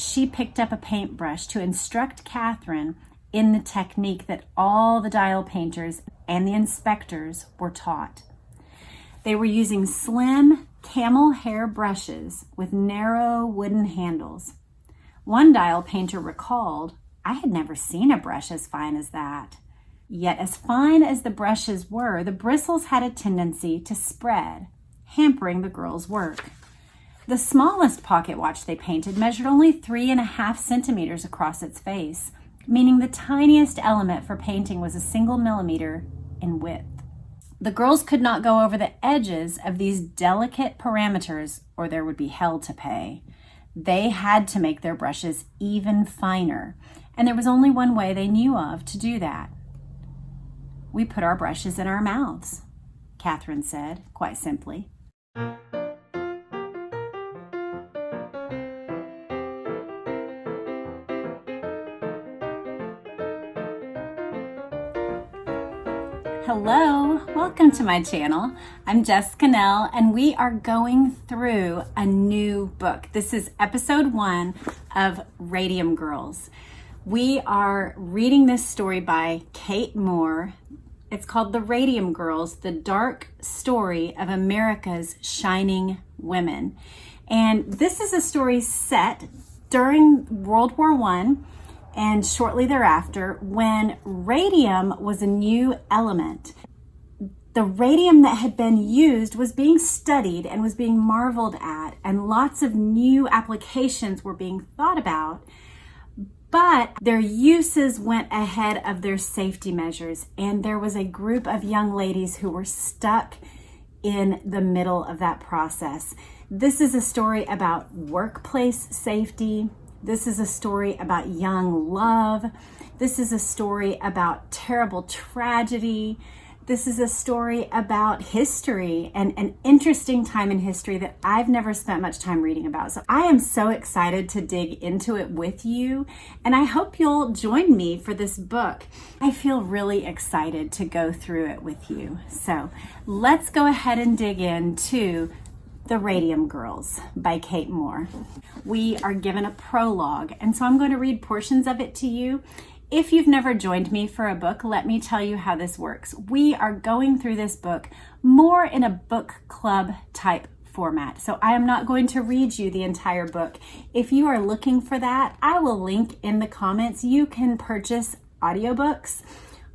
she picked up a paintbrush to instruct Catherine in the technique that all the dial painters and the inspectors were taught. They were using slim camel hair brushes with narrow wooden handles. One dial painter recalled, "I had never seen a brush as fine as that." Yet as fine as the brushes were, the bristles had a tendency to spread, hampering the girls' work. The smallest pocket watch they painted measured only 3.5 centimeters across its face, meaning the tiniest element for painting was a single millimeter in width. The girls could not go over the edges of these delicate parameters or there would be hell to pay. They had to make their brushes even finer, and there was only one way they knew of to do that. "We put our brushes in our mouths," Catherine said, quite simply. Hello, welcome to my channel. I'm Jessica Nell, and we are going through a new book. This is episode 1 of Radium Girls. We are reading this story by Kate Moore. It's called The Radium Girls, the dark story of America's shining women. And this is a story set during World War I and shortly thereafter, when radium was a new element. The radium that had been used was being studied and was being marveled at, and lots of new applications were being thought about, but their uses went ahead of their safety measures, and there was a group of young ladies who were stuck in the middle of that process. This is a story about workplace safety. This is a story about young love. This is a story about terrible tragedy. This is a story about history and an interesting time in history that I've never spent much time reading about. So I am so excited to dig into it with you, and I hope you'll join me for this book. I feel really excited to go through it with you. So let's go ahead and dig into The Radium Girls by Kate Moore. We are given a prologue, and so I'm going to read portions of it to you. If you've never joined me for a book, let me tell you how this works. We are going through this book more in a book club type format. So I am not going to read you the entire book. If you are looking for that, I will link in the comments. You can purchase audiobooks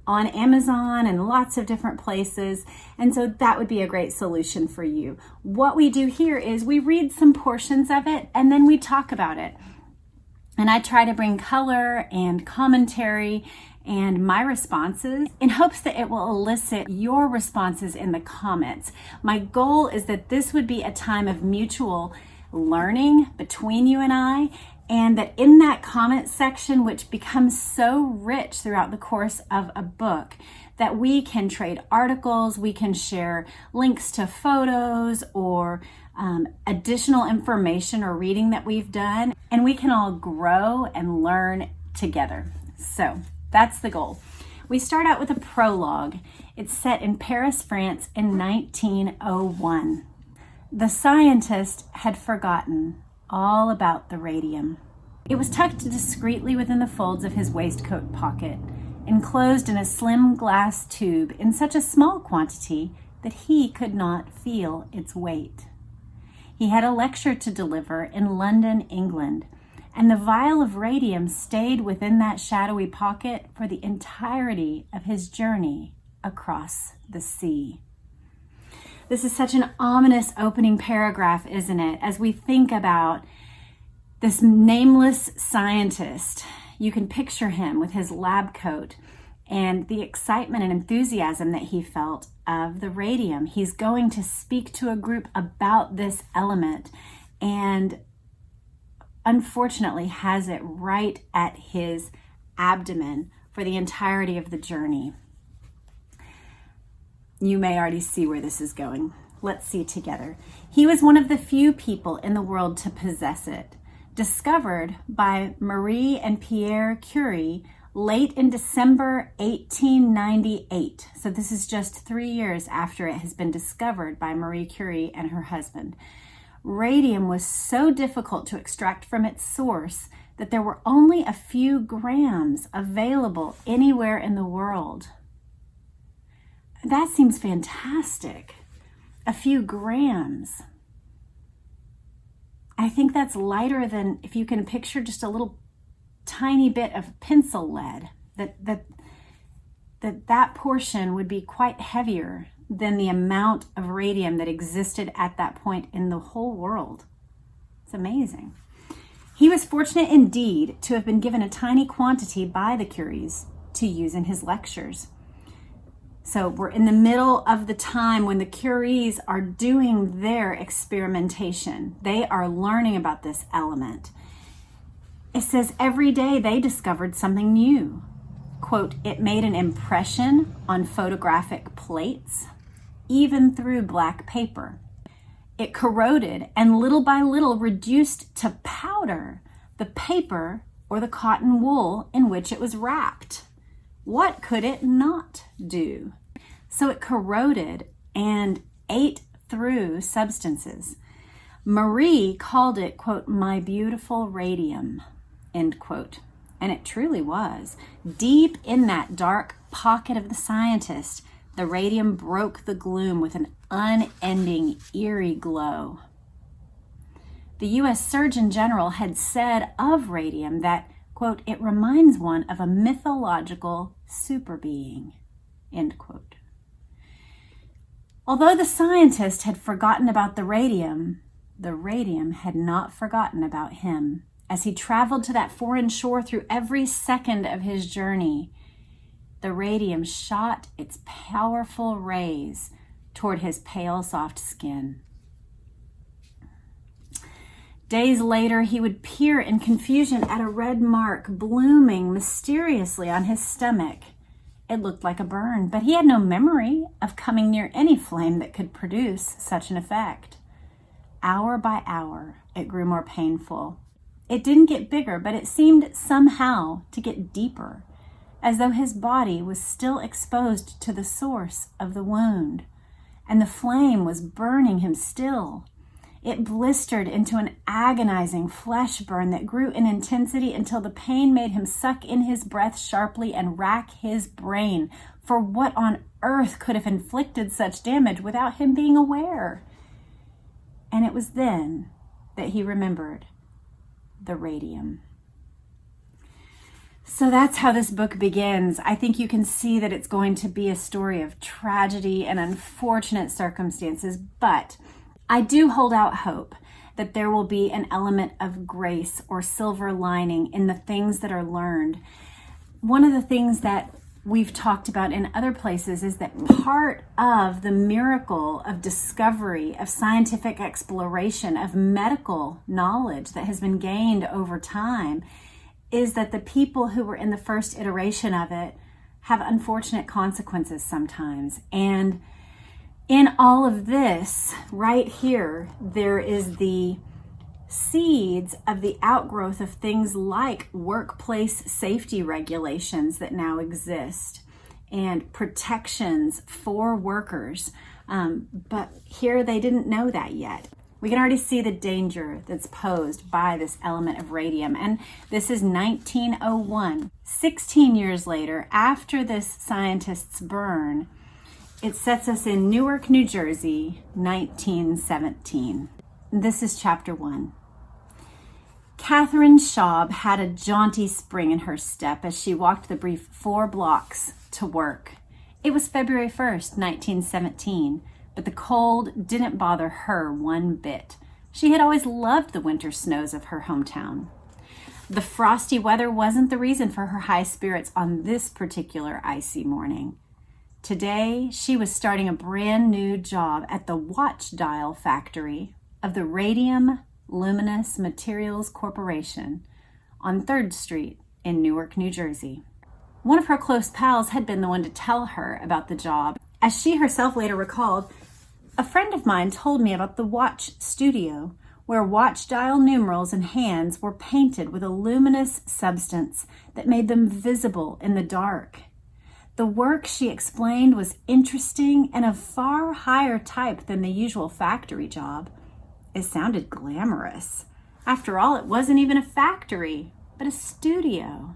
on Amazon and lots of different places. And so that would be a great solution for you. What we do here is we read some portions of it and then we talk about it. And I try to bring color and commentary and my responses in hopes that it will elicit your responses in the comments. My goal is that this would be a time of mutual learning between you and I, and that in that comment section, which becomes so rich throughout the course of a book, that we can trade articles, we can share links to photos or additional information or reading that we've done, and we can all grow and learn together. So that's the goal. We start out with a prologue. It's set in Paris, France in 1901. The scientist had forgotten all about the radium. It was tucked discreetly within the folds of his waistcoat pocket, enclosed in a slim glass tube in such a small quantity that he could not feel its weight. He had a lecture to deliver in London, England, and the vial of radium stayed within that shadowy pocket for the entirety of his journey across the sea. This is such an ominous opening paragraph, isn't it? As we think about this nameless scientist, you can picture him with his lab coat and the excitement and enthusiasm that he felt of the radium. He's going to speak to a group about this element and unfortunately has it right at his abdomen for the entirety of the journey. You may already see where this is going. Let's see together. He was one of the few people in the world to possess it. Discovered by Marie and Pierre Curie late in December 1898. So this is just 3 years after it has been discovered by Marie Curie and her husband. radium was so difficult to extract from its source that there were only a few grams available anywhere in the world. That seems fantastic. A few grams. I think that's lighter than, if you can picture just a little tiny bit of pencil lead, that portion would be quite heavier than the amount of radium that existed at that point in the whole world. It's amazing. He was fortunate indeed to have been given a tiny quantity by the Curies to use in his lectures. So we're in the middle of the time when the Curies are doing their experimentation. They are learning about this element. It says every day they discovered something new. Quote, it made an impression on photographic plates, even through black paper. It corroded and little by little reduced to powder the paper or the cotton wool in which it was wrapped. What could it not do? So it corroded and ate through substances. Marie called it, quote, my beautiful radium, end quote. And it truly was. Deep in that dark pocket of the scientist, the radium broke the gloom with an unending, eerie glow. The U.S. Surgeon General had said of radium that, quote, it reminds one of a mythological superbeing, end quote. Although the scientist had forgotten about the radium had not forgotten about him. As he traveled to that foreign shore through every second of his journey, the radium shot its powerful rays toward his pale, soft skin. Days later, he would peer in confusion at a red mark blooming mysteriously on his stomach. It looked like a burn, but he had no memory of coming near any flame that could produce such an effect. Hour by hour, it grew more painful. It didn't get bigger, but it seemed somehow to get deeper, as though his body was still exposed to the source of the wound, and the flame was burning him still. It blistered into an agonizing flesh burn that grew in intensity until the pain made him suck in his breath sharply and rack his brain for what on earth could have inflicted such damage without him being aware. And it was then that he remembered the radium. So that's how this book begins. I think you can see that it's going to be a story of tragedy and unfortunate circumstances, but I do hold out hope that there will be an element of grace or silver lining in the things that are learned. One of the things that we've talked about in other places is that part of the miracle of discovery, of scientific exploration, of medical knowledge that has been gained over time is that the people who were in the first iteration of it have unfortunate consequences sometimes. And in all of this, right here, there is the seeds of the outgrowth of things like workplace safety regulations that now exist and protections for workers. But here they didn't know that yet. We can already see the danger that's posed by this element of radium. And this is 1901. 16 years later, after this scientist's burn, it sets us in Newark, New Jersey, 1917. This is chapter 1. Catherine Schaub had a jaunty spring in her step as she walked the brief 4 blocks to work. It was February 1st, 1917, but the cold didn't bother her one bit. She had always loved the winter snows of her hometown. The frosty weather wasn't the reason for her high spirits on this particular icy morning. Today, she was starting a brand new job at the watch dial factory of the Radium Luminous Materials Corporation on 3rd Street in Newark, New Jersey. One of her close pals had been the one to tell her about the job. As she herself later recalled, a friend of mine told me about the watch studio where watch dial numerals and hands were painted with a luminous substance that made them visible in the dark. The work, she explained, was interesting and of far higher type than the usual factory job. It sounded glamorous. After all, it wasn't even a factory, but a studio.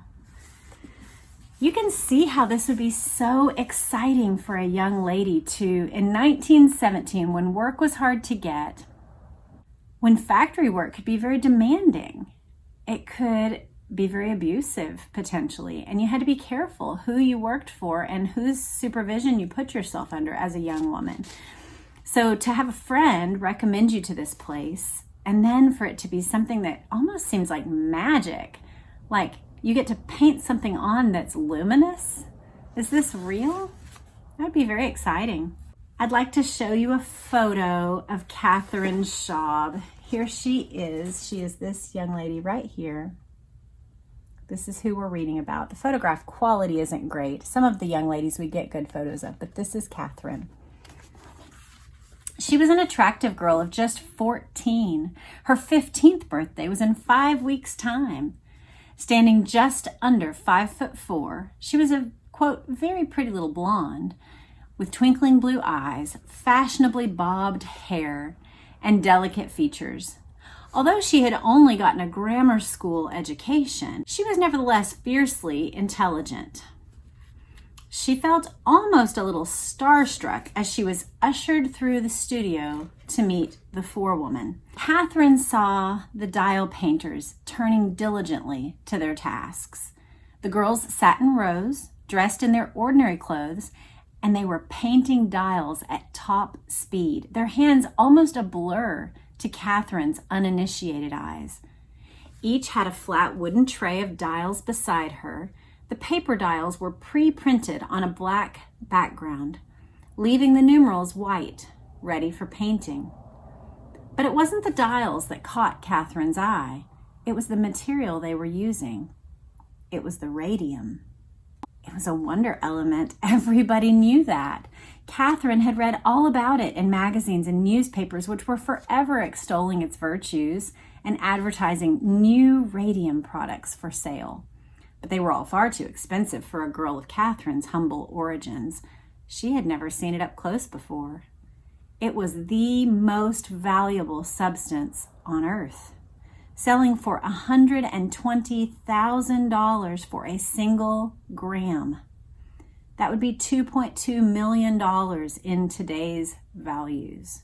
You can see how this would be so exciting for a young lady in 1917, when work was hard to get, when factory work could be very demanding. It could be very abusive, potentially, and you had to be careful who you worked for and whose supervision you put yourself under as a young woman. So to have a friend recommend you to this place, and then for it to be something that almost seems like magic, like you get to paint something on that's luminous. Is this real? That would be very exciting. I'd like to show you a photo of Catherine Schaub. Here she is. She is this young lady right here. This is who we're reading about. The photograph quality isn't great. Some of the young ladies we get good photos of, but this is Catherine. She was an attractive girl of just 14. Her 15th birthday was in 5 weeks' time. Standing just under 5'4", she was a, quote, very pretty little blonde with twinkling blue eyes, fashionably bobbed hair, and delicate features. Although she had only gotten a grammar school education, she was nevertheless fiercely intelligent. She felt almost a little starstruck as she was ushered through the studio to meet the forewoman. Catherine saw the dial painters turning diligently to their tasks. The girls sat in rows, dressed in their ordinary clothes, and they were painting dials at top speed, their hands almost a blur to Catherine's uninitiated eyes. Each had a flat wooden tray of dials beside her. The paper dials were pre-printed on a black background, leaving the numerals white, ready for painting. But it wasn't the dials that caught Catherine's eye. It was the material they were using. It was the radium. It was a wonder element. Everybody knew that. Catherine had read all about it in magazines and newspapers, which were forever extolling its virtues and advertising new radium products for sale. But they were all far too expensive for a girl of Catherine's humble origins. She had never seen it up close before. It was the most valuable substance on Earth, selling for $120,000 for a single gram. That would be $2.2 million in today's values.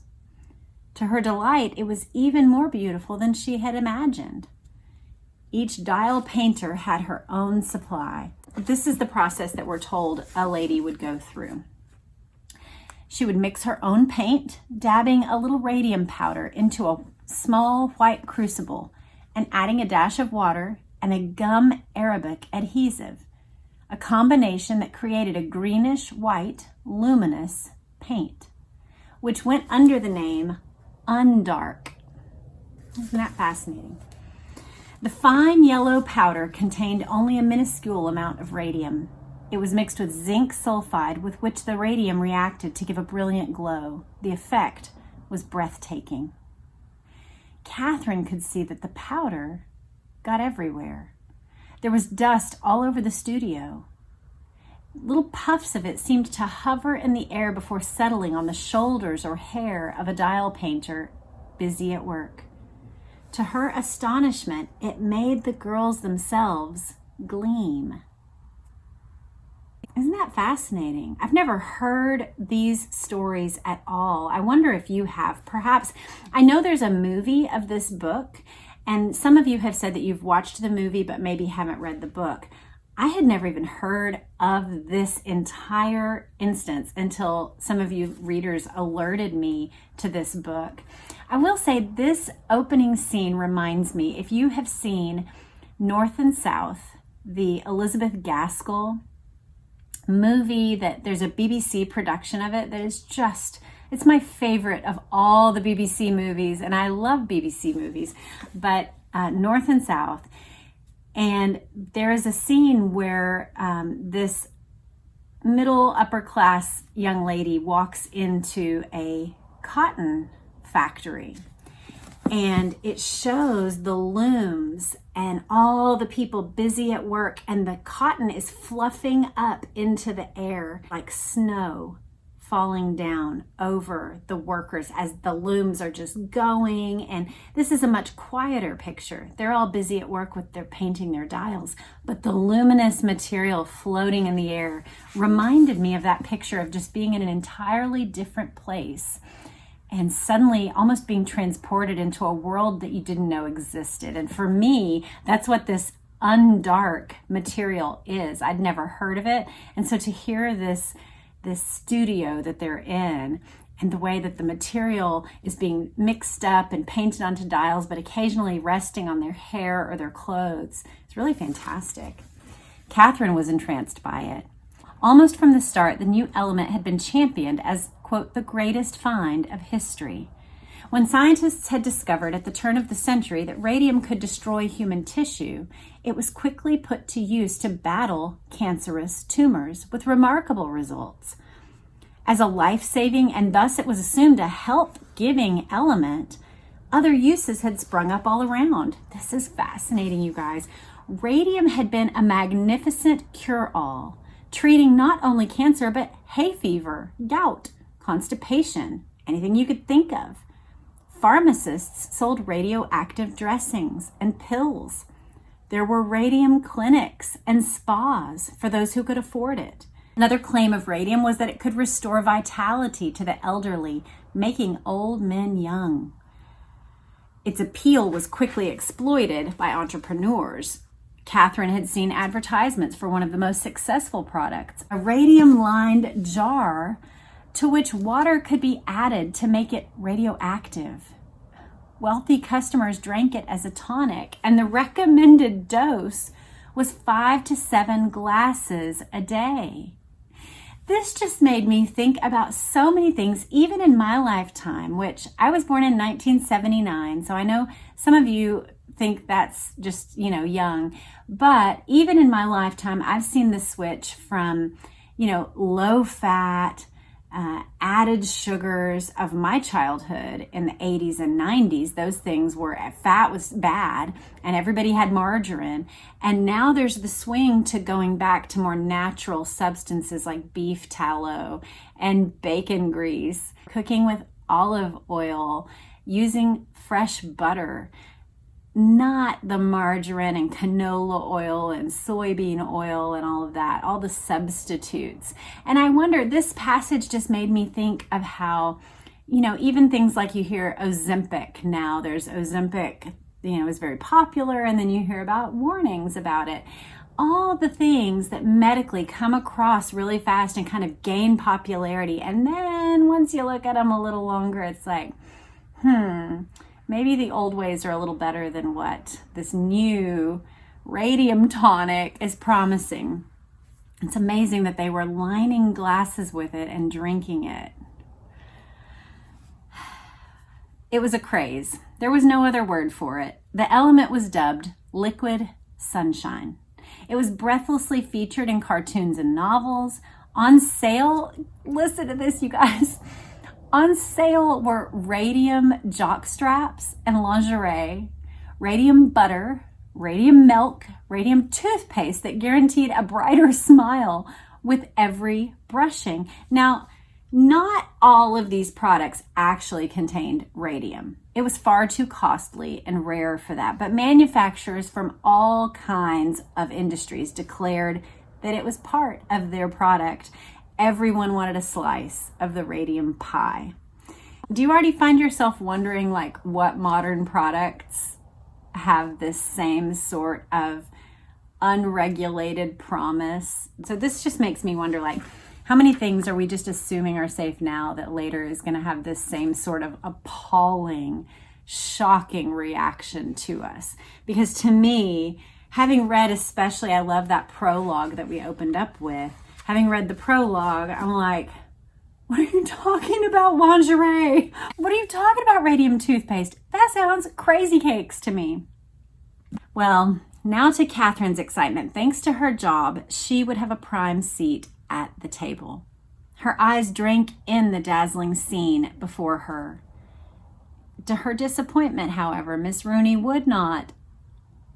To her delight, it was even more beautiful than she had imagined. Each dial painter had her own supply. This is the process that we're told a lady would go through. She would mix her own paint, dabbing a little radium powder into a small white crucible and adding a dash of water and a gum arabic adhesive, a combination that created a greenish white luminous paint, which went under the name Undark. Isn't that fascinating? The fine yellow powder contained only a minuscule amount of radium. It was mixed with zinc sulfide, with which the radium reacted to give a brilliant glow. The effect was breathtaking. Catherine could see that the powder got everywhere. There was dust all over the studio. Little puffs of it seemed to hover in the air before settling on the shoulders or hair of a dial painter busy at work. To her astonishment, it made the girls themselves gleam. Isn't that fascinating? I've never heard these stories at all. I wonder if you have. Perhaps, I know there's a movie of this book, and some of you have said that you've watched the movie but maybe haven't read the book. I had never even heard of this entire instance until some of you readers alerted me to this book. I will say this opening scene reminds me, if you have seen North and South, the Elizabeth Gaskell movie, that there's a BBC production of it that is just, it's my favorite of all the BBC movies, and I love BBC movies, but North and South. And there is a scene where this middle upper class young lady walks into a cotton factory, and it shows the looms and all the people busy at work, and the cotton is fluffing up into the air like snow falling down over the workers as the looms are just going. And this is a much quieter picture. They're all busy at work with their painting their dials, but the luminous material floating in the air reminded me of that picture of just being in an entirely different place and suddenly almost being transported into a world that you didn't know existed. And for me, that's what this undark material is. I'd never heard of it. And so to hear this studio that they're in and the way that the material is being mixed up and painted onto dials, but occasionally resting on their hair or their clothes, it's really fantastic. Catherine was entranced by it. Almost from the start, the new element had been championed as, quote, the greatest find of history. When scientists had discovered at the turn of the century that radium could destroy human tissue, it was quickly put to use to battle cancerous tumors with remarkable results. As a life-saving and thus it was assumed a health-giving element, other uses had sprung up all around. This is fascinating, you guys. Radium had been a magnificent cure-all, treating not only cancer but hay fever, gout, constipation, anything you could think of. Pharmacists sold radioactive dressings and pills. There were radium clinics and spas for those who could afford it. Another claim of radium was that it could restore vitality to the elderly, making old men young. Its appeal was quickly exploited by entrepreneurs. Catherine had seen advertisements for one of the most successful products, a radium-lined jar to which water could be added to make it radioactive. Wealthy customers drank it as a tonic, and the recommended dose was 5 to 7 glasses a day. This just made me think about so many things, even in my lifetime, which I was born in 1979, so I know some of you think that's just, young, but even in my lifetime, I've seen the switch from, low fat, added sugars of my childhood in the 80s and 90s. Those things were, fat was bad and everybody had margarine. And now there's the swing to going back to more natural substances like beef tallow and bacon grease, cooking with olive oil, using fresh butter, not the margarine and canola oil and soybean oil and all of that, all the substitutes. And I wonder, this passage just made me think of how, even things like you hear Ozempic now, there's Ozempic, is very popular, and then you hear about warnings about it. All the things that medically come across really fast and kind of gain popularity. And then once you look at them a little longer, it's like, maybe the old ways are a little better than what this new radium tonic is promising. It's amazing that they were lining glasses with it and drinking it. It was a craze. There was no other word for it. The element was dubbed liquid sunshine. It was breathlessly featured in cartoons and novels. On sale, listen to this, you guys. On sale were radium jock straps and lingerie, radium butter, radium milk, radium toothpaste that guaranteed a brighter smile with every brushing. Now, not all of these products actually contained radium. It was far too costly and rare for that, but manufacturers from all kinds of industries declared that it was part of their product. Everyone wanted a slice of the radium pie. Do you already find yourself wondering what modern products have this same sort of unregulated promise? So this just makes me wonder, how many things are we just assuming are safe now that later is going to have this same sort of appalling, shocking reaction to us? Because to me, having read especially, I love that prologue that we opened up with. Having read the prologue, I'm like, what are you talking about, lingerie? What are you talking about, radium toothpaste? That sounds crazy cakes to me. Well, now to Catherine's excitement. Thanks to her job, she would have a prime seat at the table. Her eyes drank in the dazzling scene before her. To her disappointment, however, Miss Rooney would not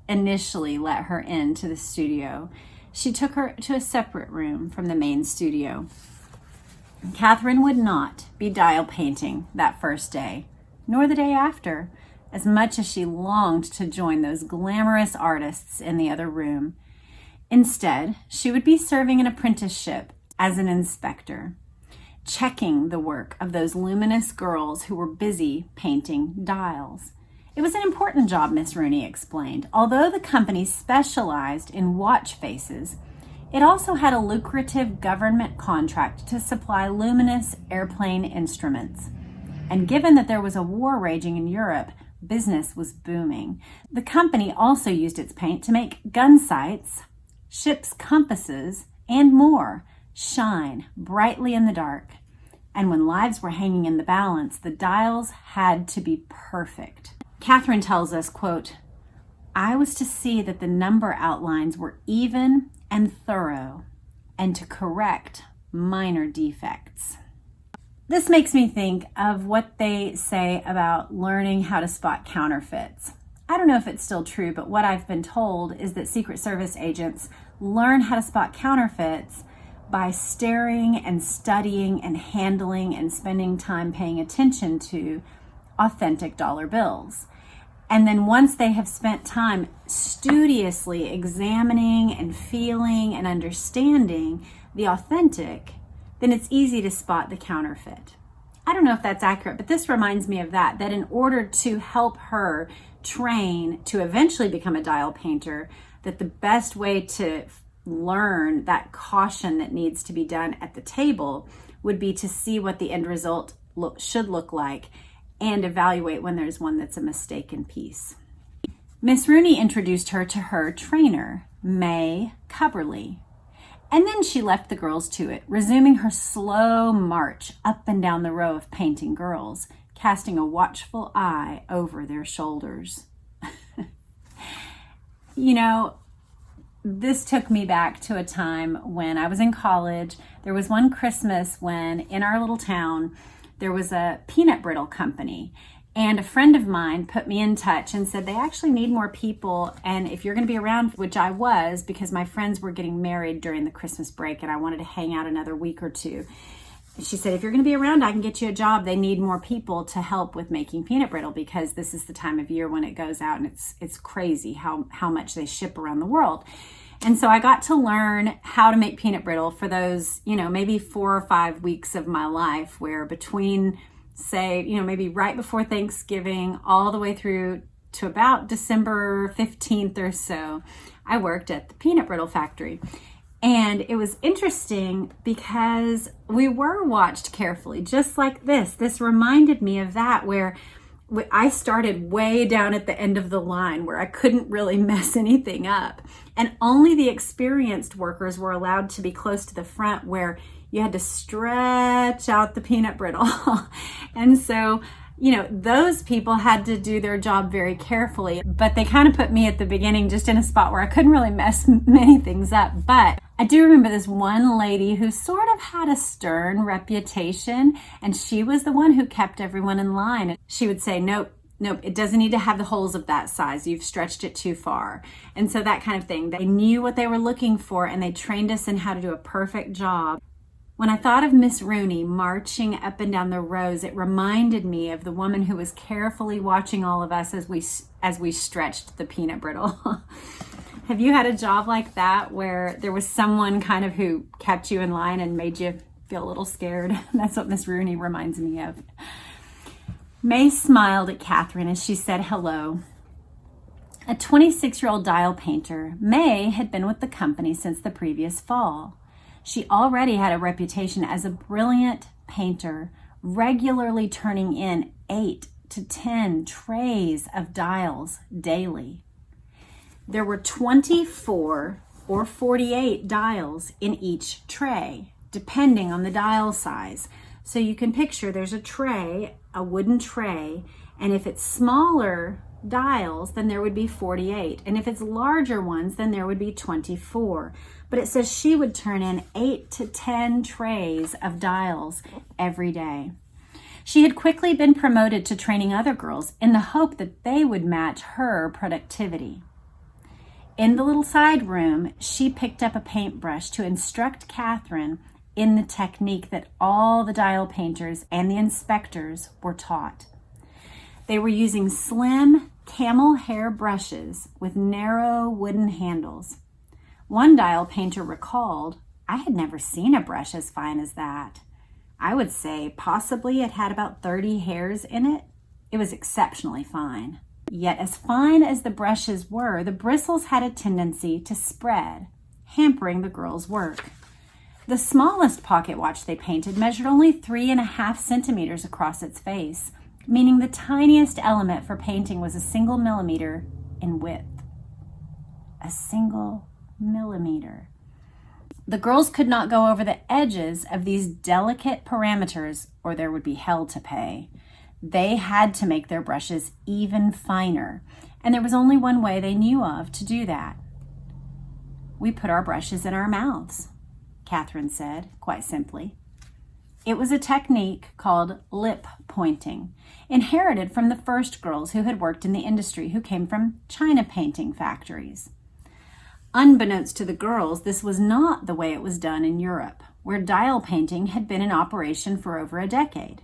initially let her into the studio. She took her to a separate room from the main studio. Catherine would not be dial painting that first day, nor the day after, as much as she longed to join those glamorous artists in the other room. Instead, she would be serving an apprenticeship as an inspector, checking the work of those luminous girls who were busy painting dials. It was an important job, Miss Rooney explained. Although the company specialized in watch faces, it also had a lucrative government contract to supply luminous airplane instruments. And given that there was a war raging in Europe, business was booming. The company also used its paint to make gun sights, ships' compasses, and more shine brightly in the dark. And when lives were hanging in the balance, the dials had to be perfect. Catherine tells us, quote, "I was to see that the number outlines were even and thorough, and to correct minor defects." This makes me think of what they say about learning how to spot counterfeits. I don't know if it's still true, but what I've been told is that Secret Service agents learn how to spot counterfeits by staring and studying and handling and spending time paying attention to authentic dollar bills. And then once they have spent time studiously examining and feeling and understanding the authentic, then it's easy to spot the counterfeit. I don't know if that's accurate, but this reminds me of that in order to help her train to eventually become a dial painter, that the best way to learn that caution that needs to be done at the table would be to see what the end result should look like and evaluate when there's one that's a mistaken piece. Miss Rooney introduced her to her trainer, May Cubberly, and then she left the girls to it, resuming her slow march up and down the row of painting girls, casting a watchful eye over their shoulders. You know, this took me back to a time when I was in college. There was one Christmas when in our little town, there was a peanut brittle company, and a friend of mine put me in touch and said they actually need more people, and if you're going to be around, which I was because my friends were getting married during the Christmas break and I wanted to hang out another week or two. She said, if you're going to be around, I can get you a job. They need more people to help with making peanut brittle because this is the time of year when it goes out, and it's crazy how much they ship around the world. And so I got to learn how to make peanut brittle for those, maybe 4 or 5 weeks of my life, where between, say, maybe right before Thanksgiving all the way through to about December 15th or so, I worked at the peanut brittle factory. And it was interesting because we were watched carefully, just like this. This reminded me of that, where I started way down at the end of the line where I couldn't really mess anything up. And only the experienced workers were allowed to be close to the front, where you had to stretch out the peanut brittle. And so, those people had to do their job very carefully, but they kind of put me at the beginning just in a spot where I couldn't really mess many things up. But I do remember this one lady who sort of had a stern reputation, and she was the one who kept everyone in line. She would say, nope, it doesn't need to have the holes of that size. You've stretched it too far. And so that kind of thing. They knew what they were looking for, and they trained us in how to do a perfect job. When I thought of Miss Rooney marching up and down the rows, it reminded me of the woman who was carefully watching all of us as we stretched the peanut brittle. Have you had a job like that where there was someone kind of who kept you in line and made you feel a little scared? That's what Miss Rooney reminds me of. May smiled at Catherine as she said hello. A 26-year-old dial painter, May had been with the company since the previous fall. She already had a reputation as a brilliant painter, regularly turning in 8 to 10 trays of dials daily. There were 24 or 48 dials in each tray, depending on the dial size. So you can picture there's a tray, a wooden tray, and if it's smaller dials, then there would be 48. And if it's larger ones, then there would be 24. But it says she would turn in 8 to 10 trays of dials every day. She had quickly been promoted to training other girls in the hope that they would match her productivity. In the little side room, she picked up a paintbrush to instruct Catherine in the technique that all the dial painters and the inspectors were taught. They were using slim camel hair brushes with narrow wooden handles. One dial painter recalled, "I had never seen a brush as fine as that. I would say possibly it had about 30 hairs in it. It was exceptionally fine." Yet as fine as the brushes were, the bristles had a tendency to spread, hampering the girls' work. The smallest pocket watch they painted measured only 3.5 centimeters across its face, meaning the tiniest element for painting was a single millimeter in width. A single millimeter. The girls could not go over the edges of these delicate parameters or there would be hell to pay. They had to make their brushes even finer, and there was only one way they knew of to do that. "We put our brushes in our mouths," Catherine said, quite simply. It was a technique called lip pointing, inherited from the first girls who had worked in the industry, who came from china painting factories. Unbeknownst to the girls, this was not the way it was done in Europe, where dial painting had been in operation for over a decade.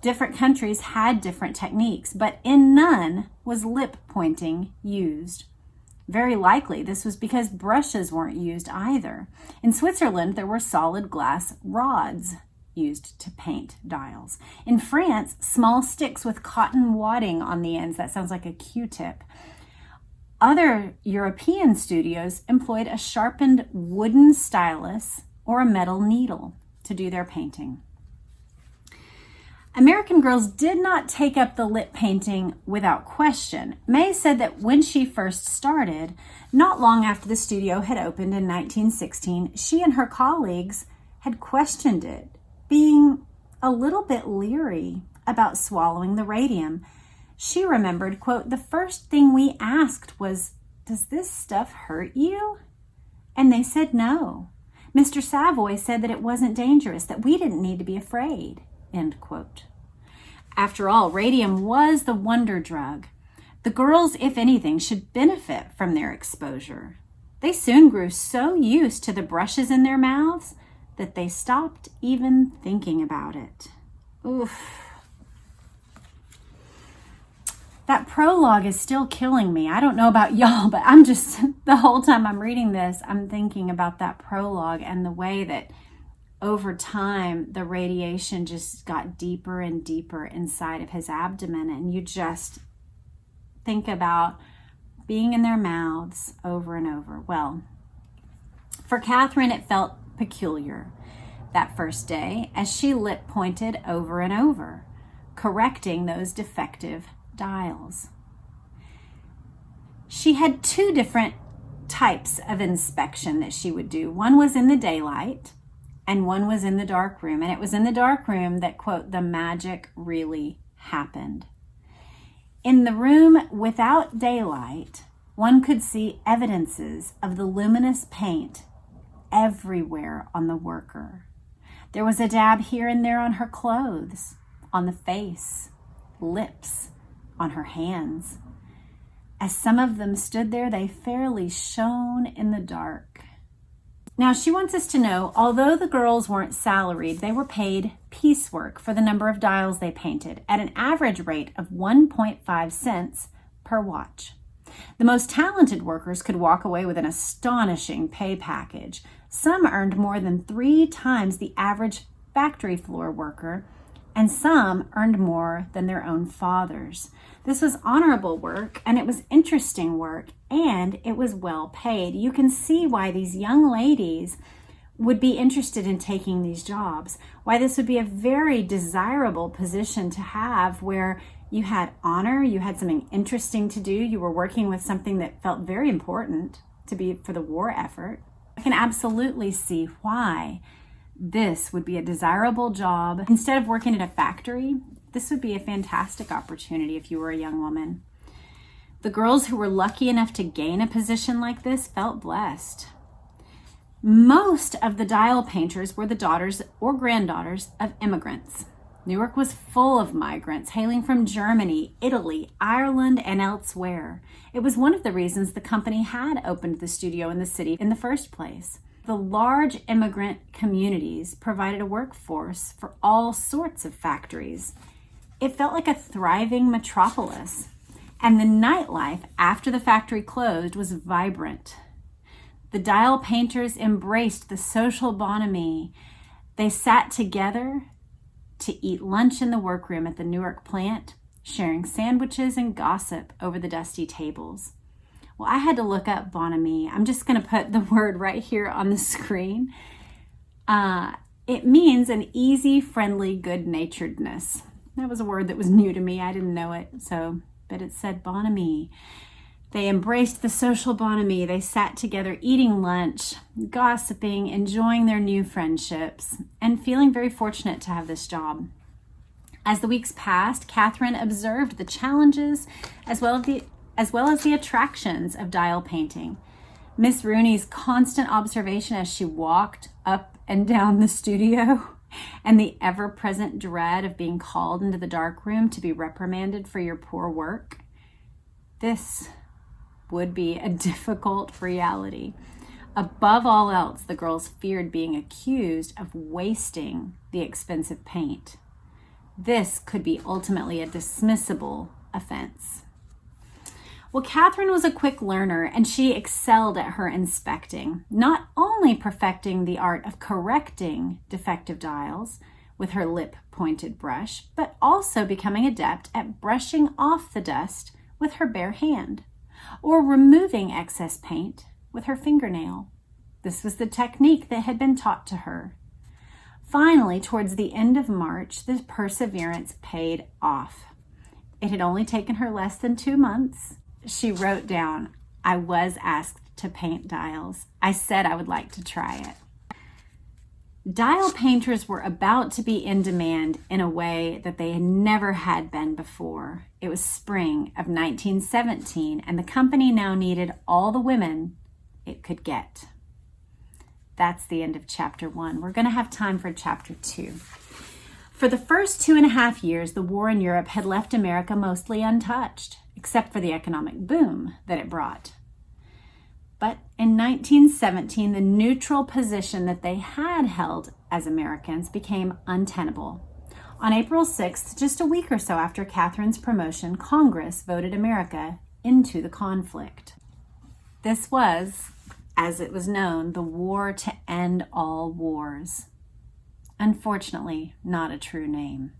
Different countries had different techniques, but in none was lip pointing used. Very likely this was because brushes weren't used either. In Switzerland, there were solid glass rods used to paint dials. In France, small sticks with cotton wadding on the ends. That sounds like a Q-tip. Other European studios employed a sharpened wooden stylus or a metal needle to do their painting. American girls did not take up the lip painting without question. May said that when she first started, not long after the studio had opened in 1916, she and her colleagues had questioned it, being a little bit leery about swallowing the radium. She remembered, quote, "The first thing we asked was, 'Does this stuff hurt you?' And they said no. Mr. Savoy said that it wasn't dangerous, that we didn't need to be afraid," end quote. After all, radium was the wonder drug. The girls, if anything, should benefit from their exposure. They soon grew so used to the brushes in their mouths that they stopped even thinking about it. Oof. That prologue is still killing me. I don't know about y'all, but I'm just, the whole time I'm reading this, I'm thinking about that prologue and the way that over time, the radiation just got deeper and deeper inside of his abdomen. And you just think about being in their mouths over and over. Well, for Catherine, it felt peculiar that first day as she lip pointed over and over, correcting those defective dials. She had 2 different types of inspection that she would do. One was in the daylight, and one was in the dark room. And it was in the dark room that, quote, "the magic really happened." In the room without daylight, one could see evidences of the luminous paint everywhere on the worker. There was a dab here and there on her clothes, on the face, lips, on her hands. As some of them stood there, they fairly shone in the dark. Now, she wants us to know, although the girls weren't salaried, they were paid piecework for the number of dials they painted at an average rate of 1.5 cents per watch. The most talented workers could walk away with an astonishing pay package. Some earned more than 3 times the average factory floor worker, and some earned more than their own fathers. This was honorable work, and it was interesting work, and it was well paid. You can see why these young ladies would be interested in taking these jobs, why this would be a very desirable position to have, where you had honor, you had something interesting to do, you were working with something that felt very important to be for the war effort. I can absolutely see why this would be a desirable job. Instead of working at a factory, this would be a fantastic opportunity if you were a young woman. The girls who were lucky enough to gain a position like this felt blessed. Most of the dial painters were the daughters or granddaughters of immigrants. Newark was full of migrants hailing from Germany, Italy, Ireland, and elsewhere. It was one of the reasons the company had opened the studio in the city in the first place. The large immigrant communities provided a workforce for all sorts of factories. It felt like a thriving metropolis. And the nightlife after the factory closed was vibrant. The dial painters embraced the social bonhomie. They sat together to eat lunch in the workroom at the Newark plant, sharing sandwiches and gossip over the dusty tables. Well, I had to look up bonhomie. I'm just going to put the word right here on the screen. It means an easy, friendly, good-naturedness. That was a word that was new to me. I didn't know it, but it said bonhomie. They embraced the social bonhomie. They sat together eating lunch, gossiping, enjoying their new friendships, and feeling very fortunate to have this job. As the weeks passed, Catherine observed the challenges as well as the attractions of dial painting. Miss Rooney's constant observation as she walked up and down the studio and the ever-present dread of being called into the dark room to be reprimanded for your poor work. This would be a difficult reality. Above all else, the girls feared being accused of wasting the expensive paint. This could be ultimately a dismissible offense. Well, Catherine was a quick learner, and she excelled at her inspecting, not only perfecting the art of correcting defective dials with her lip-pointed brush, but also becoming adept at brushing off the dust with her bare hand, or removing excess paint with her fingernail. This was the technique that had been taught to her. Finally, towards the end of March, the perseverance paid off. It had only taken her less than 2 months. She wrote down, "I was asked to paint dials. I said I would like to try it." Dial painters were about to be in demand in a way that they never had been before. It was spring of 1917, and the company now needed all the women it could get. That's the end of chapter 1. We're going to have time for chapter 2. For the first 2.5 years, the war in Europe had left America mostly untouched, except for the economic boom that it brought. But in 1917, the neutral position that they had held as Americans became untenable. On April 6th, just a week or so after Catherine's promotion, Congress voted America into the conflict. This was, as it was known, the war to end all wars. Unfortunately, not a true name.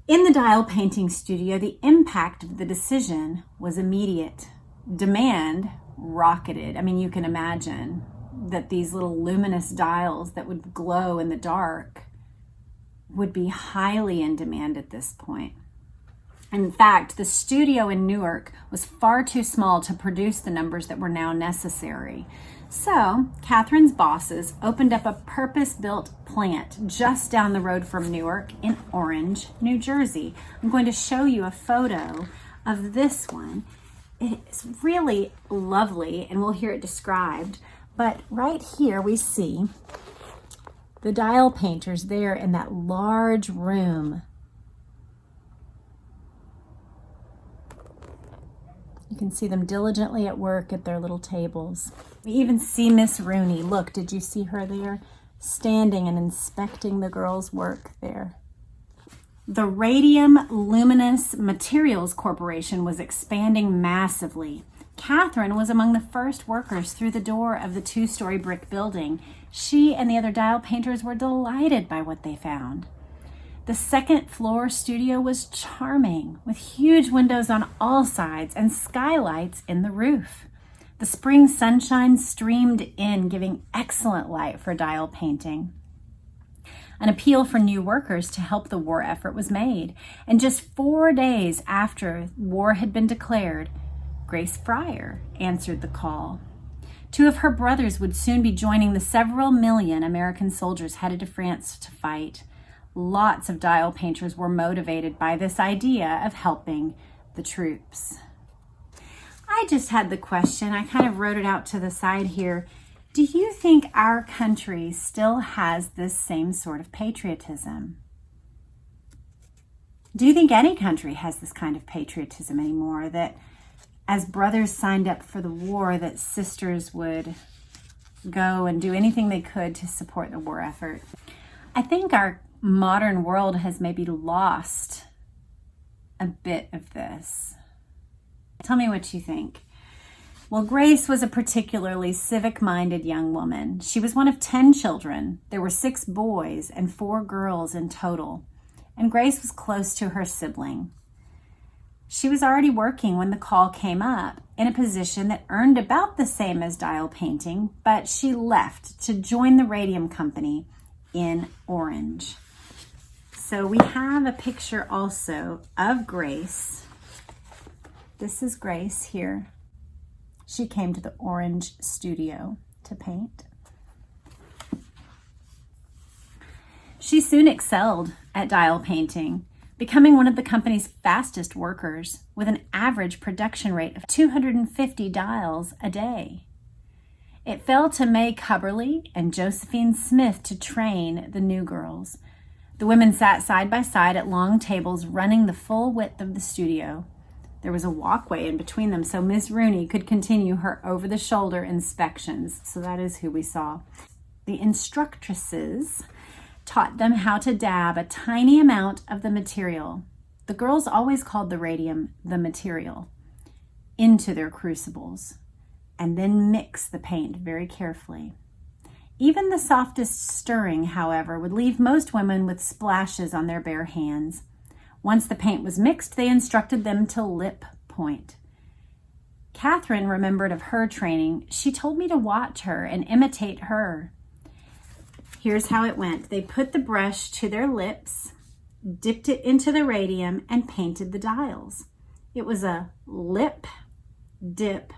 In the dial painting studio, the impact of the decision was immediate. Demand rocketed. I mean, you can imagine that these little luminous dials that would glow in the dark would be highly in demand at this point. In fact, the studio in Newark was far too small to produce the numbers that were now necessary. So, Catherine's bosses opened up a purpose-built plant just down the road from Newark in Orange, New Jersey. I'm going to show you a photo of this one. It's really lovely, and we'll hear it described. But right here we see the dial painters there in that large room. You can see them diligently at work at their little tables. We even see Miss Rooney. Look, did you see her there? Standing and inspecting the girls' work there. The Radium Luminous Materials Corporation was expanding massively. Catherine was among the first workers through the door of the 2-story brick building. She and the other dial painters were delighted by what they found. The second floor studio was charming, with huge windows on all sides and skylights in the roof. The spring sunshine streamed in, giving excellent light for dial painting. An appeal for new workers to help the war effort was made, and just 4 days after war had been declared, Grace Fryer answered the call. 2 of her brothers would soon be joining the several million American soldiers headed to France to fight. Lots of dial painters were motivated by this idea of helping the troops. I just had the question, I kind of wrote it out to the side here. Do you think our country still has this same sort of patriotism? Do you think any country has this kind of patriotism anymore, that as brothers signed up for the war, that sisters would go and do anything they could to support the war effort. I think our modern world has maybe lost a bit of this. Tell me what you think. Well, Grace was a particularly civic-minded young woman. She was one of 10 children. There were 6 boys and 4 girls in total, and Grace was close to her sibling. She was already working when the call came up in a position that earned about the same as dial painting, but she left to join the radium company in Orange. So we have a picture also of Grace. This is Grace here. She came to the Orange studio to paint. She soon excelled at dial painting, becoming one of the company's fastest workers with an average production rate of 250 dials a day. It fell to May Cubberly and Josephine Smith to train the new girls. The women sat side by side at long tables running the full width of the studio. There was a walkway in between them so Miss Rooney could continue her over-the-shoulder inspections. So that is who we saw. The instructresses taught them how to dab a tiny amount of the material. The girls always called the radium the material into their crucibles and then mix the paint very carefully. Even the softest stirring, however, would leave most women with splashes on their bare hands. Once the paint was mixed, they instructed them to lip point. Catherine remembered of her training. She told me to watch her and imitate her. Here's how it went. They put the brush to their lips, dipped it into the radium, and painted the dials. It was a lip, dip,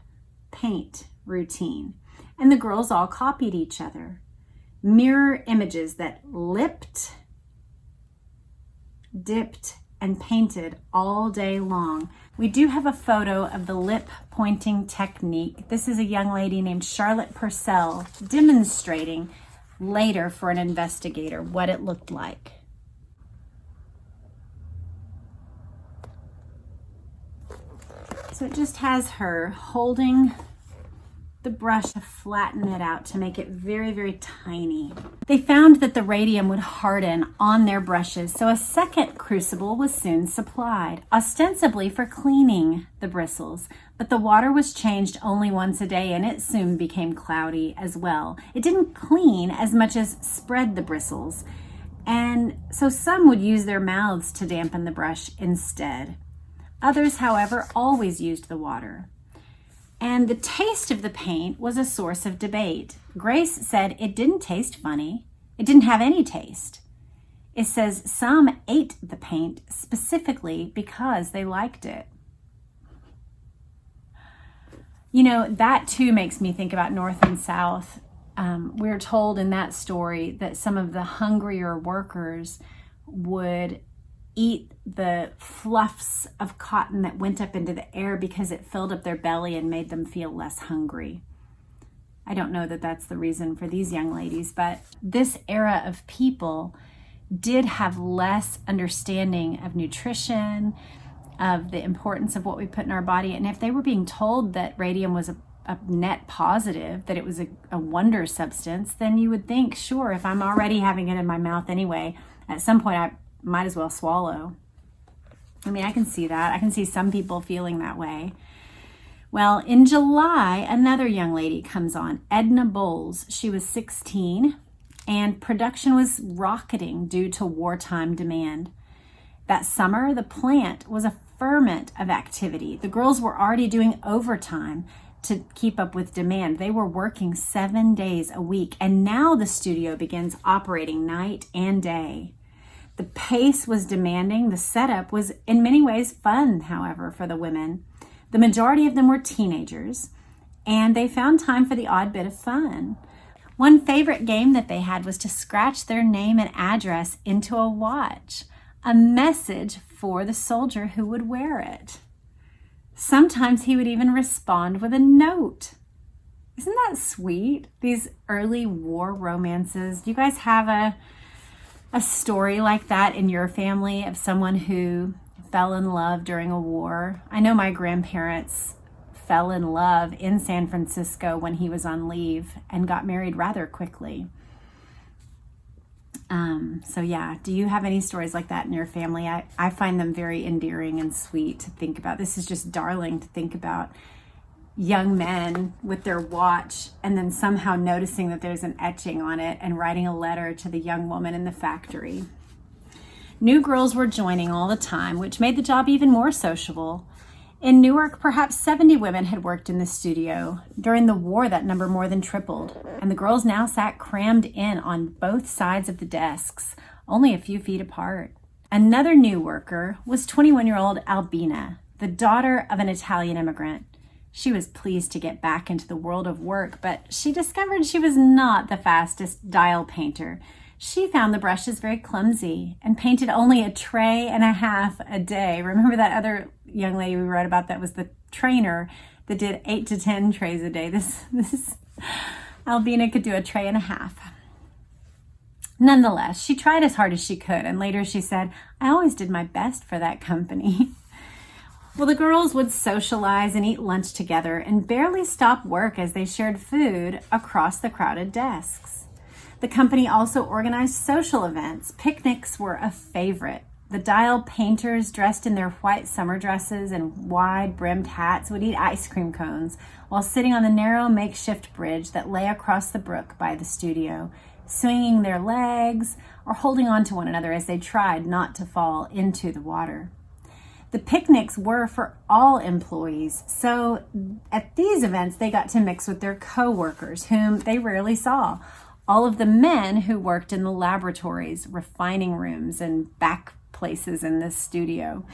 paint routine, and the girls all copied each other. Mirror images that lipped, dipped, and painted all day long. We do have a photo of the lip pointing technique. This is a young lady named Charlotte Purcell demonstrating later for an investigator what it looked like. So it just has her holding the brush to flatten it out to make it very, very tiny. They found that the radium would harden on their brushes, so a second crucible was soon supplied, ostensibly for cleaning the bristles, but the water was changed only once a day and it soon became cloudy as well. It didn't clean as much as spread the bristles, and so some would use their mouths to dampen the brush instead. Others, however, always used the water. And the taste of the paint was a source of debate. Grace said it didn't taste funny. It didn't have any taste. It says some ate the paint specifically because they liked it. You know, that too makes me think about North and South. We're told in that story that some of the hungrier workers would eat the fluffs of cotton that went up into the air because it filled up their belly and made them feel less hungry. I don't know that that's the reason for these young ladies, but this era of people did have less understanding of nutrition, of the importance of what we put in our body. And if they were being told that radium was a net positive, that it was a wonder substance, then you would think, sure, if I'm already having it in my mouth anyway, at some point I might as well swallow. I mean, I can see that. I can see some people feeling that way. Well, in July, another young lady comes on, Edna Bowles. She was 16, and production was rocketing due to wartime demand. That summer, the plant was a ferment of activity. The girls were already doing overtime to keep up with demand. They were working 7 days a week, and now the studio begins operating night and day. The pace was demanding. The setup was in many ways fun, however, for the women. The majority of them were teenagers, and they found time for the odd bit of fun. One favorite game that they had was to scratch their name and address into a watch, a message for the soldier who would wear it. Sometimes he would even respond with a note. Isn't that sweet? These early war romances. Do you guys have a story like that in your family of someone who fell in love during a war? I know my grandparents fell in love in San Francisco when he was on leave and got married rather quickly. So yeah, do you have any stories like that in your family? I find them very endearing and sweet to think about. This is just darling to think about. Young men with their watch and then somehow noticing that there's an etching on it and writing a letter to the young woman in the factory. New girls were joining all the time, which made the job even more sociable. In Newark, perhaps 70 women had worked in the studio. During the war, that number more than tripled, and the girls now sat crammed in on both sides of the desks, only a few feet apart. Another new worker was 21-year-old Albina, the daughter of an Italian immigrant. She was pleased to get back into the world of work, but she discovered she was not the fastest dial painter. She found the brushes very clumsy and painted only a tray and a half a day. Remember that other young lady we wrote about that was the trainer that did 8 to 10 trays a day? This Albina could do a tray and a half. Nonetheless, she tried as hard as she could, and later she said, "I always did my best for that company." Well, the girls would socialize and eat lunch together and barely stop work as they shared food across the crowded desks. The company also organized social events. Picnics were a favorite. The dial painters, dressed in their white summer dresses and wide-brimmed hats, would eat ice cream cones while sitting on the narrow makeshift bridge that lay across the brook by the studio, swinging their legs or holding on to one another as they tried not to fall into the water. The picnics were for all employees, so at these events they got to mix with their co-workers, whom they rarely saw. All of the men who worked in the laboratories, refining rooms, and back places in this studio.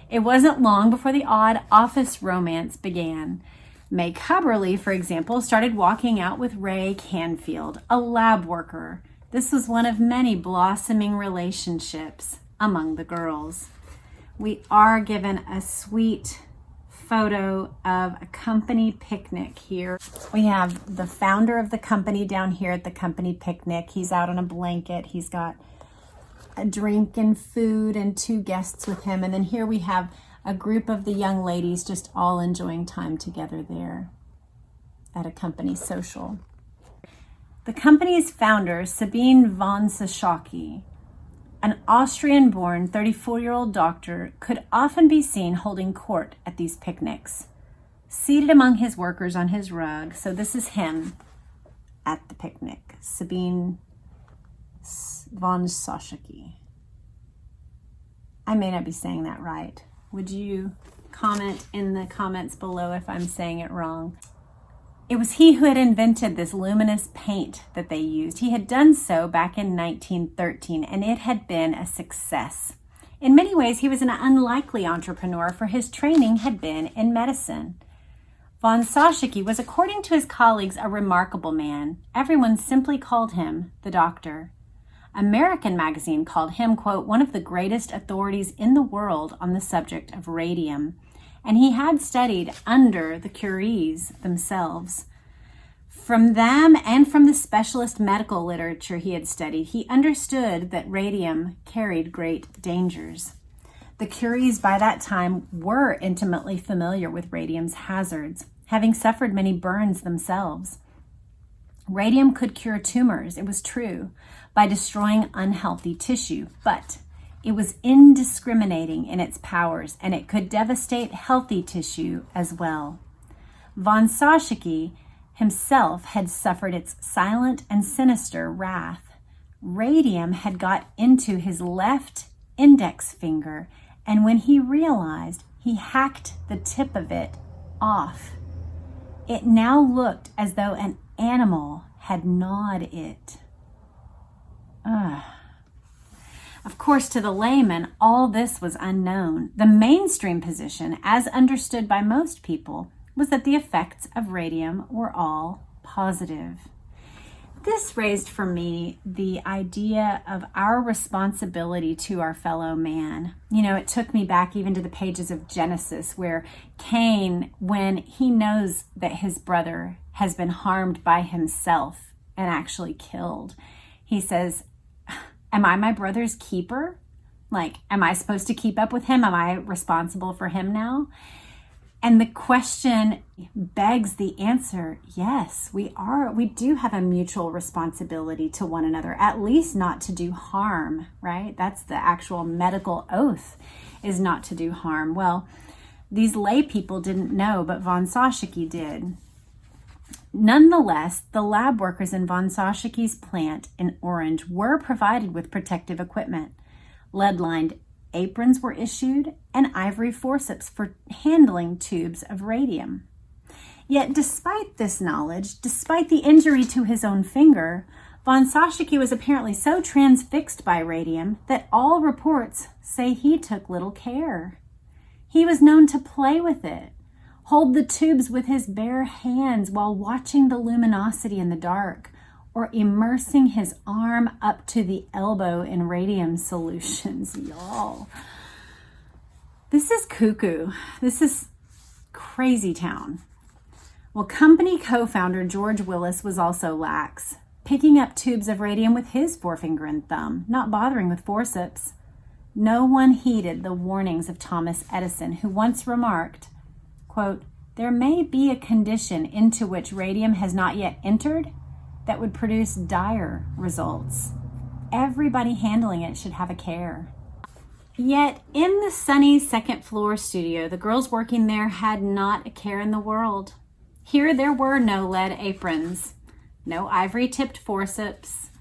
It wasn't long before the odd office romance began. May Cubberly, for example, started walking out with Ray Canfield, a lab worker. This was one of many blossoming relationships among the girls. We are given a sweet photo of a company picnic here. We have the founder of the company down here at the company picnic. He's out on a blanket. He's got a drink and food and 2 guests with him. And then here we have a group of the young ladies just all enjoying time together there at a company social. The company's founder, Sabine von Saschocky, an Austrian-born 34-year-old doctor, could often be seen holding court at these picnics, seated among his workers on his rug. So this is him at the picnic, Sabine von Saschocky. I may not be saying that right. Would you comment in the comments below if I'm saying it wrong? It was he who had invented this luminous paint that they used. He had done so back in 1913, and it had been a success. In many ways, he was an unlikely entrepreneur, for his training had been in medicine. Von Saschocky was, according to his colleagues, a remarkable man. Everyone simply called him the doctor. American magazine called him, quote, one of the greatest authorities in the world on the subject of radium. And he had studied under the Curies themselves. From them and from the specialist medical literature he had studied, he understood that radium carried great dangers. The Curies by that time were intimately familiar with radium's hazards, having suffered many burns themselves. Radium could cure tumors, it was true, by destroying unhealthy tissue, but it was indiscriminating in its powers, and it could devastate healthy tissue as well. Von Saschocky himself had suffered its silent and sinister wrath. Radium had got into his left index finger, and when he realized, he hacked the tip of it off. It now looked as though an animal had gnawed it. Ugh. Of course, to the layman, all this was unknown. The mainstream position, as understood by most people, was that the effects of radium were all positive. This raised for me the idea of our responsibility to our fellow man. You know, it took me back even to the pages of Genesis, where Cain, when he knows that his brother has been harmed by himself and actually killed, he says, am I my brother's keeper? Like, am I supposed to keep up with him? Am I responsible for him now? And the question begs the answer, yes, we do have a mutual responsibility to one another, at least not to do harm, right? That's the actual medical oath, is not to do harm. Well, these lay people didn't know, but von Sauschicke did. Nonetheless, the lab workers in von Sauschicke's plant in Orange were provided with protective equipment. Lead-lined aprons were issued and ivory forceps for handling tubes of radium. Yet despite this knowledge, despite the injury to his own finger, von Sauschicke was apparently so transfixed by radium that all reports say he took little care. He was known to play with it, hold the tubes with his bare hands while watching the luminosity in the dark, or immersing his arm up to the elbow in radium solutions. Y'all, this is cuckoo. This is crazy town. Well, company co-founder George Willis was also lax, picking up tubes of radium with his forefinger and thumb, not bothering with forceps. No one heeded the warnings of Thomas Edison, who once remarked, quote, "There may be a condition into which radium has not yet entered that would produce dire results. Everybody handling it should have a care." Yet in the sunny second floor studio, the girls working there had not a care in the world. Here there were no lead aprons, no ivory-tipped forceps,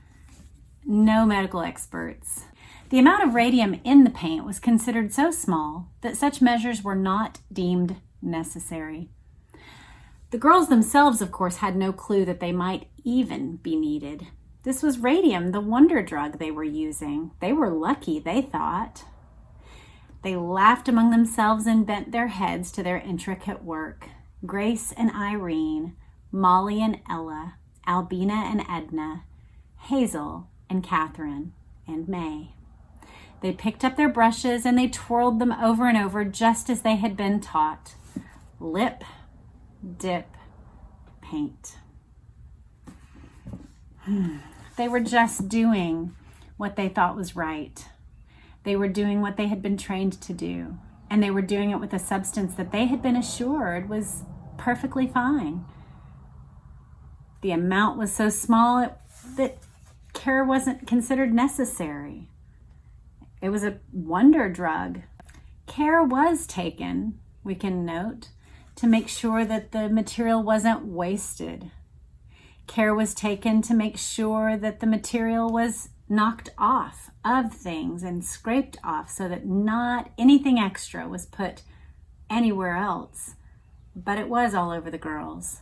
no medical experts. The amount of radium in the paint was considered so small that such measures were not deemed necessary. The girls themselves, of course, had no clue that they might even be needed. This was radium, the wonder drug they were using. They were lucky, they thought. They laughed among themselves and bent their heads to their intricate work. Grace and Irene, Molly and Ella, Albina and Edna, Hazel and Catherine and May. They picked up their brushes and they twirled them over and over just as they had been taught. Lip, dip, paint. They were just doing what they thought was right. They were doing what they had been trained to do, and they were doing it with a substance that they had been assured was perfectly fine. The amount was so small that care wasn't considered necessary. It was a wonder drug. Care was taken, we can note, to make sure that the material wasn't wasted. Care was taken to make sure that the material was knocked off of things and scraped off so that not anything extra was put anywhere else. But it was all over the girls,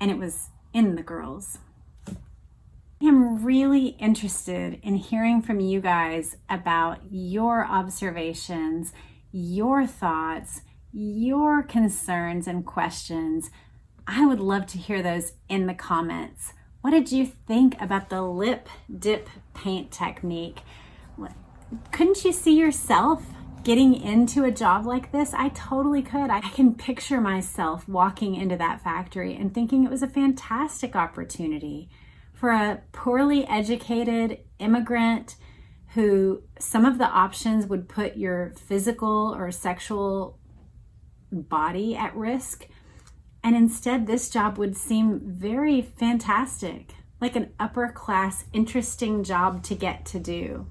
and it was in the girls. I am really interested in hearing from you guys about your observations, your thoughts, your concerns and questions. I would love to hear those in the comments. What did you think about the lip dip paint technique? Couldn't you see yourself getting into a job like this? I totally could. I can picture myself walking into that factory and thinking it was a fantastic opportunity for a poorly educated immigrant who some of the options would put your physical or sexual body at risk. And instead, this job would seem very fantastic, like an upper class, interesting job to get to do.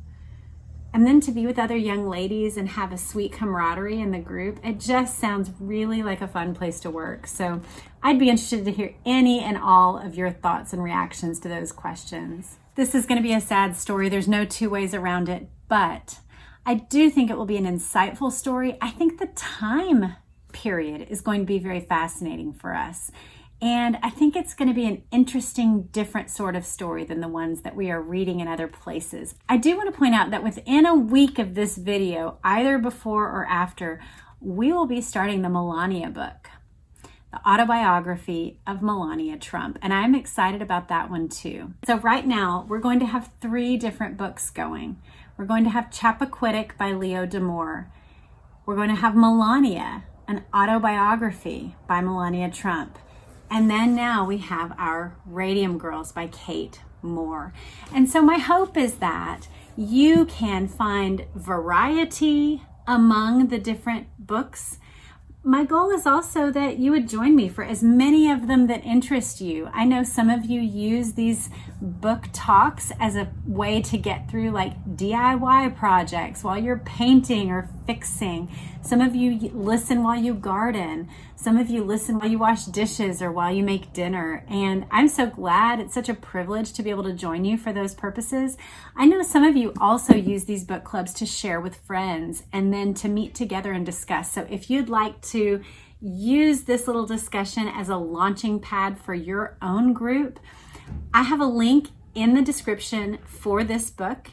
And then to be with other young ladies and have a sweet camaraderie in the group, it just sounds really like a fun place to work. So I'd be interested to hear any and all of your thoughts and reactions to those questions. This is going to be a sad story. There's no two ways around it, but I do think it will be an insightful story. I think the time period is going to be very fascinating for us. And I think it's going to be an interesting, different sort of story than the ones that we are reading in other places. I do want to point out that within a week of this video, either before or after, we will be starting the Melania book, the autobiography of Melania Trump. And I'm excited about that one too. So right now, we're going to have 3 different books going. We're going to have Chappaquiddick by Leo D'Amour. We're going to have Melania, an autobiography by Melania Trump. And then now we have our Radium Girls by Kate Moore. And so my hope is that you can find variety among the different books. my goal is also that you would join me for as many of them that interest you. I know some of you use these book talks as a way to get through like DIY projects while you're painting or fixing. Some of you listen while you garden. Some of you listen while you wash dishes or while you make dinner. And I'm so glad. It's such a privilege to be able to join you for those purposes. I know some of you also use these book clubs to share with friends and then to meet together and discuss. So if you'd like to use this little discussion as a launching pad for your own group, I have a link in the description for this book.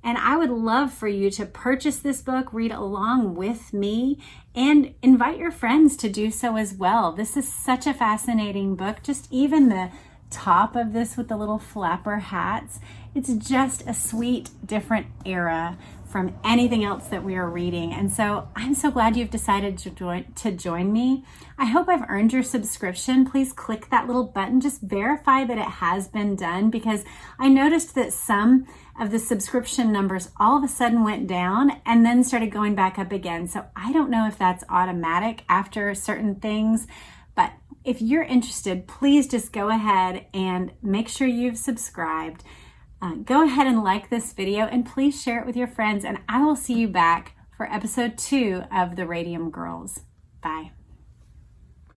And I would love for you to purchase this book, read along with me, and invite your friends to do so as well. This is such a fascinating book. Just even the top of this with the little flapper hats, it's just a sweet, different era from anything else that we are reading. And so I'm so glad you've decided to join me. I hope I've earned your subscription. Please click that little button. Just verify that it has been done, because I noticed that some of the subscription numbers all of a sudden went down and then started going back up again. So I don't know if that's automatic after certain things, but if you're interested, please just go ahead and make sure you've subscribed. Go ahead and like this video, and please share it with your friends, and I will see you back for episode 2 of the Radium Girls. Bye.